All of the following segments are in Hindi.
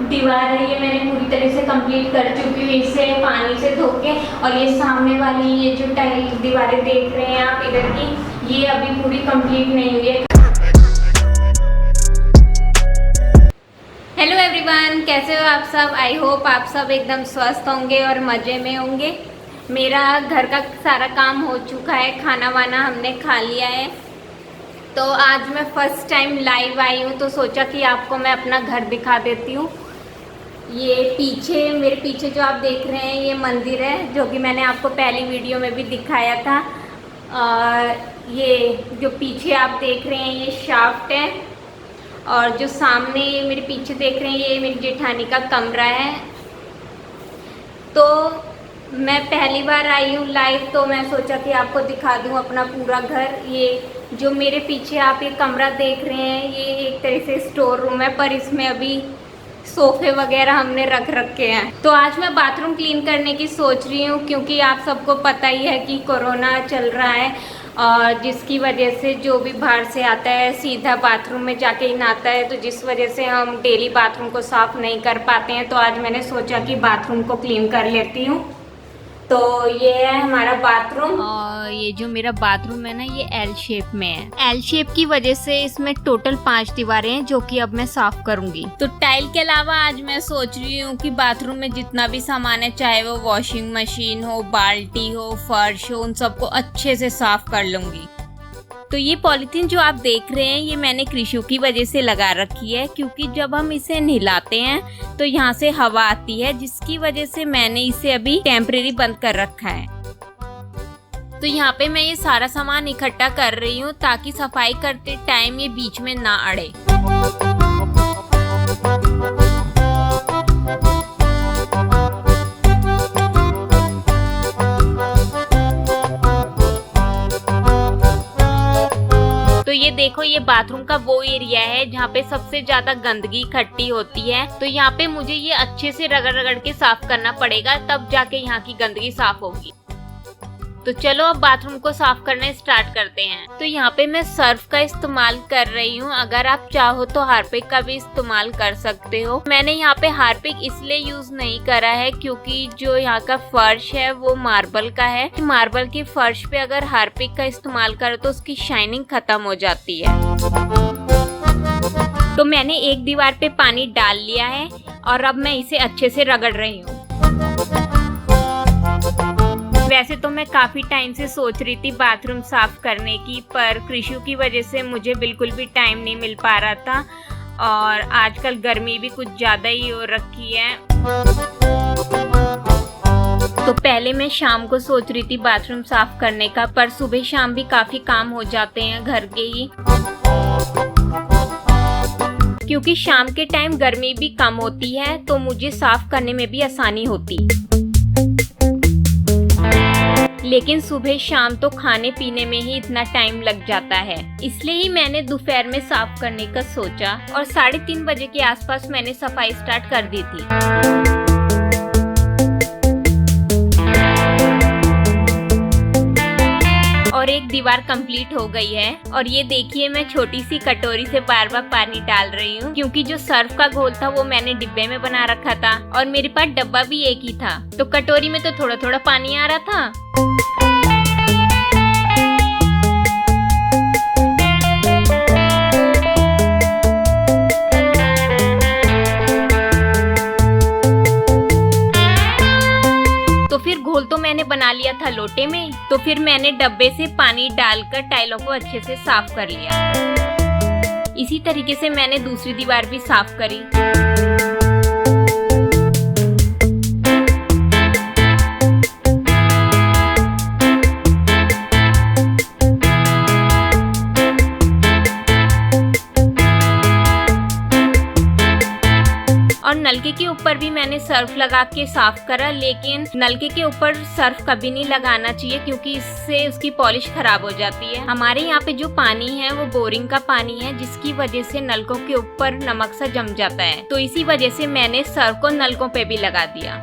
दीवार है ये मैंने पूरी तरह से कंप्लीट कर चुकी हूँ इसे पानी से धो के। और ये सामने वाली ये जो टाइल दीवारें देख रहे हैं आप इधर की, ये अभी पूरी कंप्लीट नहीं हुई है। हेलो एवरीवन, कैसे हो आप सब? आई होप आप सब एकदम स्वस्थ होंगे और मज़े में होंगे। मेरा घर का सारा काम हो चुका है, खाना वाना हमने खा लिया है। तो आज मैं फ़र्स्ट टाइम लाइव आई हूँ तो सोचा कि आपको मैं अपना घर दिखा देती हूँ। ये पीछे मेरे पीछे जो आप देख रहे हैं ये मंदिर है, जो कि मैंने आपको पहली वीडियो में भी दिखाया था। ये जो पीछे आप देख रहे हैं ये शाफ्ट है, और जो सामने मेरे पीछे देख रहे हैं ये मेरी जेठानी का कमरा है। तो मैं पहली बार आई हूँ लाइव, तो मैं सोचा कि आपको दिखा दूँ अपना पूरा घर। ये जो मेरे पीछे आप ये कमरा देख रहे हैं ये एक तरह से स्टोर रूम है, पर इसमें अभी सोफ़े वगैरह हमने रख रखे हैं। तो आज मैं बाथरूम क्लीन करने की सोच रही हूँ, क्योंकि आप सबको पता ही है कि कोरोना चल रहा है, और जिसकी वजह से जो भी बाहर से आता है सीधा बाथरूम में जाके ही नहाता है, तो जिस वजह से हम डेली बाथरूम को साफ़ नहीं कर पाते हैं। तो आज मैंने सोचा कि बाथरूम को क्लीन कर लेती हूँ। तो ये है हमारा बाथरूम, और ये जो मेरा बाथरूम है ना ये एल शेप में है। एल शेप की वजह से इसमें टोटल 5 दीवारें हैं, जो कि अब मैं साफ करूंगी। तो टाइल के अलावा आज मैं सोच रही हूँ कि बाथरूम में जितना भी सामान है, चाहे वो वॉशिंग मशीन हो, बाल्टी हो, फर्श हो, उन सबको अच्छे से साफ कर लूंगी। तो ये पॉलीथीन जो आप देख रहे हैं ये मैंने कृषु की वजह से लगा रखी है, क्योंकि जब हम इसे नहलाते हैं तो यहाँ से हवा आती है, जिसकी वजह से मैंने इसे अभी टेम्परेरी बंद कर रखा है। तो यहाँ पे मैं ये सारा सामान इकट्ठा कर रही हूँ ताकि सफाई करते टाइम ये बीच में ना अड़े। तो ये देखो, ये बाथरूम का वो एरिया है जहाँ पे सबसे ज्यादा गंदगी इकट्ठी होती है। तो यहाँ पे मुझे ये अच्छे से रगड़ रगड़ के साफ करना पड़ेगा, तब जाके यहाँ की गंदगी साफ होगी। तो चलो अब बाथरूम को साफ करना स्टार्ट करते हैं। तो यहाँ पे मैं सर्फ का इस्तेमाल कर रही हूँ, अगर आप चाहो तो हार्पिक का भी इस्तेमाल कर सकते हो। मैंने यहाँ पे हार्पिक इसलिए यूज नहीं करा है क्योंकि जो यहाँ का फर्श है वो मार्बल का है। मार्बल के फर्श पे अगर हार्पिक का इस्तेमाल करो तो उसकी शाइनिंग खत्म हो जाती है। तो मैंने एक दीवार पे पानी डाल लिया है और अब मैं इसे अच्छे से रगड़ रही हूँ। वैसे तो मैं काफी टाइम से सोच रही थी बाथरूम साफ करने की, पर कृषु की वजह से मुझे बिल्कुल भी टाइम नहीं मिल पा रहा था, और आजकल गर्मी भी कुछ ज्यादा ही हो रखी है। तो पहले मैं शाम को सोच रही थी बाथरूम साफ करने का, पर सुबह शाम भी काफी काम हो जाते हैं घर के ही, क्योंकि शाम के टाइम गर्मी भी कम होती है तो मुझे साफ करने में भी आसानी होती। लेकिन सुबह शाम तो खाने पीने में ही इतना टाइम लग जाता है, इसलिए ही मैंने दोपहर में साफ करने का सोचा, और 3:30 बजे के आसपास मैंने सफाई स्टार्ट कर दी थी। और एक दीवार कंप्लीट हो गई है, और ये देखिए मैं छोटी सी कटोरी से बार बार पानी डाल रही हूँ, क्योंकि जो सर्फ का घोल था वो मैंने डिब्बे में बना रखा था, और मेरे पास डब्बा भी एक ही था, तो कटोरी में तो थोड़ा थोड़ा पानी आ रहा था। तो फिर घोल तो मैंने बना लिया था लोटे में, तो फिर मैंने डब्बे से पानी डालकर टाइलों को अच्छे से साफ कर लिया। इसी तरीके से मैंने दूसरी दीवार भी साफ करी। और नलके के ऊपर भी मैंने सर्फ लगा के साफ करा, लेकिन नलके के ऊपर सर्फ कभी नहीं लगाना चाहिए क्योंकि इससे उसकी पॉलिश खराब हो जाती है। हमारे यहाँ पे जो पानी है वो बोरिंग का पानी है, जिसकी वजह से नलकों के ऊपर नमक सा जम जाता है, तो इसी वजह से मैंने सर्फ को नलकों पे भी लगा दिया।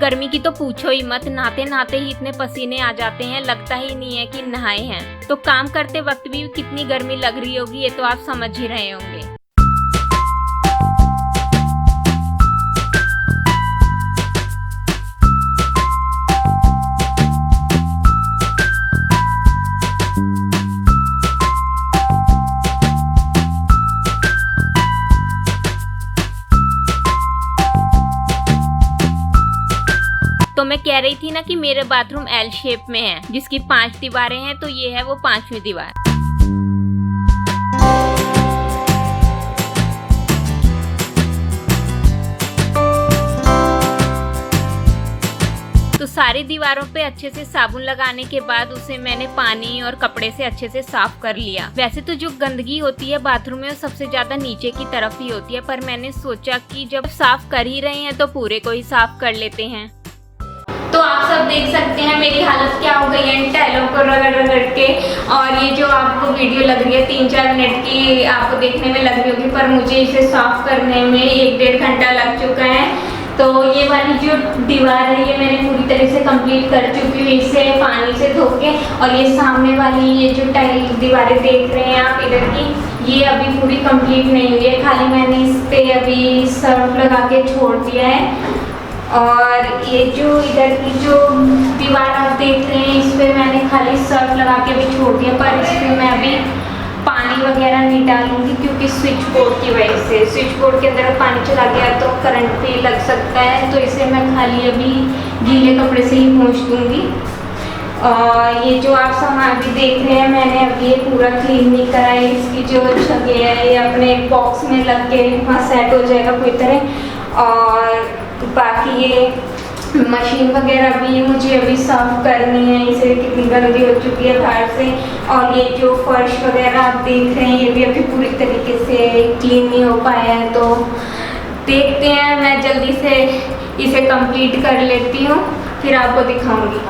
गर्मी की तो पूछो ही मत, नहाते नहाते ही इतने पसीने आ जाते हैं, लगता ही नहीं है कि नहाए हैं। तो काम करते वक्त भी कितनी गर्मी लग रही होगी ये तो आप समझ ही रहे होंगे। तो मैं कह रही थी ना कि मेरे बाथरूम एल शेप में है, जिसकी 5 दीवारें हैं, तो ये है वो 5वीं दीवार। तो सारी दीवारों पे अच्छे से साबुन लगाने के बाद उसे मैंने पानी और कपड़े से अच्छे से साफ कर लिया। वैसे तो जो गंदगी होती है बाथरूम में वो सबसे ज्यादा नीचे की तरफ ही होती है, पर मैंने सोचा कि जब साफ कर ही रहे हैं तो पूरे को ही साफ कर लेते हैं। तो आप सब देख सकते हैं मेरी हालत क्या हो गई है टाइलों को रगड़ रगड़ के। और ये जो आपको वीडियो लग रही है 3-4 मिनट की, आपको देखने में लग रही होगी, पर मुझे इसे साफ करने में 1-1.5 घंटा लग चुका है। तो ये वाली जो दीवार है ये मैंने पूरी तरह से कंप्लीट कर चुकी हूँ इसे पानी से धो के। और ये सामने वाली ये जो टाइल दीवारें देख रहे हैं आप इधर की, ये अभी पूरी कंप्लीट नहीं हुई है, खाली मैंने इस पे अभी सर्फ लगा के छोड़ दिया है। और ये जो इधर की जो दीवार आप देख रहे हैं इस पे मैंने खाली सर्फ लगा के भी छोड़ दिया, पर इस पे मैं अभी पानी वगैरह नहीं डालूंगी क्योंकि स्विच बोर्ड की वजह से, स्विच बोर्ड के अंदर पानी चला गया तो करंट भी लग सकता है, तो इसे मैं खाली अभी गीले कपड़े से ही पोंछ दूंगी। और ये जो आप सामान भी देख रहे हैं मैंने अभी ये पूरा क्लीन नहीं करा है, इसकी जो जगह है ये अपने बॉक्स में लग के वहाँ सेट हो जाएगा पूरी तरह। और बाकी ये मशीन वगैरह भी मुझे अभी साफ करनी है, इसे कितनी गंदी हो चुकी है बाहर से। और ये जो फर्श वगैरह आप देख रहे हैं ये भी अभी पूरी तरीके से क्लीन नहीं हो पाया है, तो देखते हैं, मैं जल्दी से इसे कंप्लीट कर लेती हूँ फिर आपको दिखाऊंगी।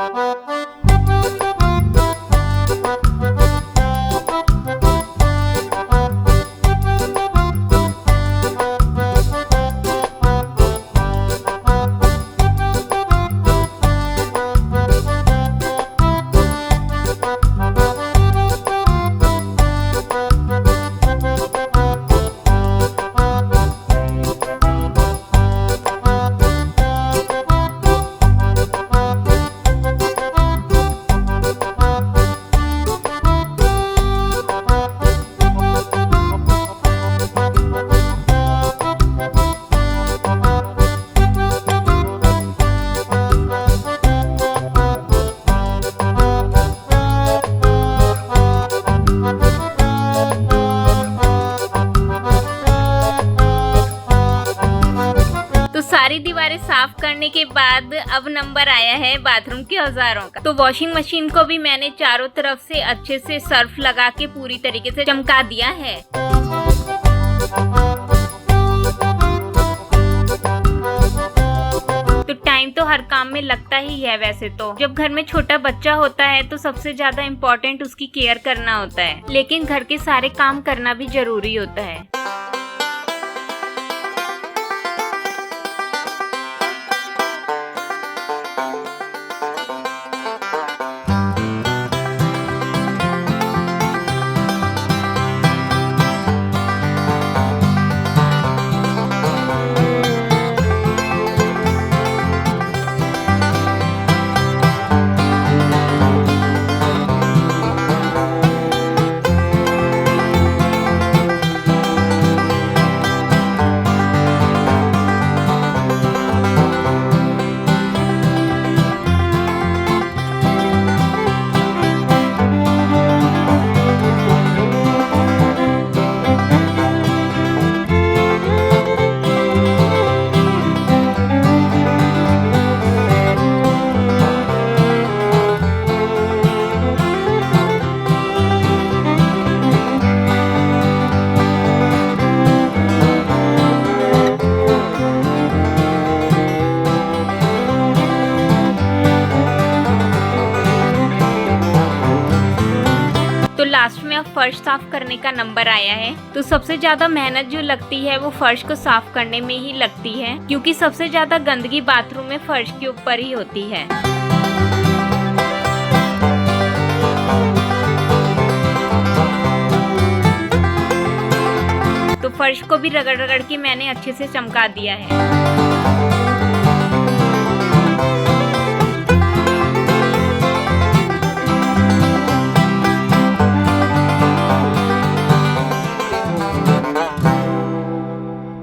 सारी दीवारें साफ करने के बाद अब नंबर आया है बाथरूम के औजारों का। तो वॉशिंग मशीन को भी मैंने चारों तरफ से अच्छे से सर्फ लगा के पूरी तरीके से चमका दिया है। तो टाइम तो हर काम में लगता ही है। वैसे तो जब घर में छोटा बच्चा होता है तो सबसे ज्यादा इम्पोर्टेंट उसकी केयर करना होता है, लेकिन घर के सारे काम करना भी जरूरी होता है। फर्श साफ करने का नंबर आया है। तो सबसे ज्यादा मेहनत जो लगती है वो फर्श को साफ करने में ही लगती है, क्योंकि सबसे ज्यादा गंदगी बाथरूम में फर्श के ऊपर ही होती है। तो फर्श को भी रगड़ रगड़ के मैंने अच्छे से चमका दिया है।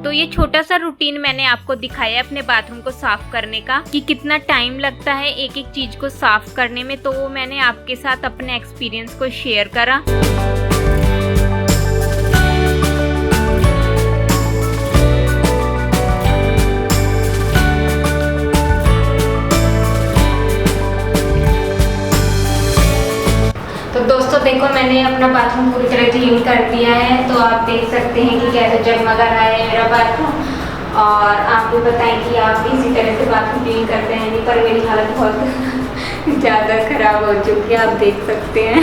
तो ये छोटा सा रूटीन मैंने आपको दिखाया अपने बाथरूम को साफ करने का, कि कितना टाइम लगता है एक एक चीज को साफ करने में। तो वो मैंने आपके साथ अपने एक्सपीरियंस को शेयर करा। तो दोस्तों देखो, मैंने अपना बाथरूम पूरी तरह क्लीन कर दिया है। तो आप देख सकते हैं कि कैसे जगमगा रहा है मेरा बाथरूम। और आप भी बताएं कि आप इसी तरह से बाथरूम क्लीन करते हैं। नहीं, पर मेरी हालत बहुत ज़्यादा ख़राब हो चुकी है, आप देख सकते हैं।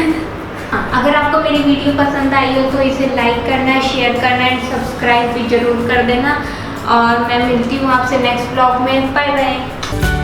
अगर आपको मेरी वीडियो पसंद आई हो तो इसे लाइक करना है, शेयर करना है, सब्सक्राइब भी ज़रूर कर देना। और मैं मिलती हूँ आपसे नेक्स्ट ब्लॉग में। Bye bye.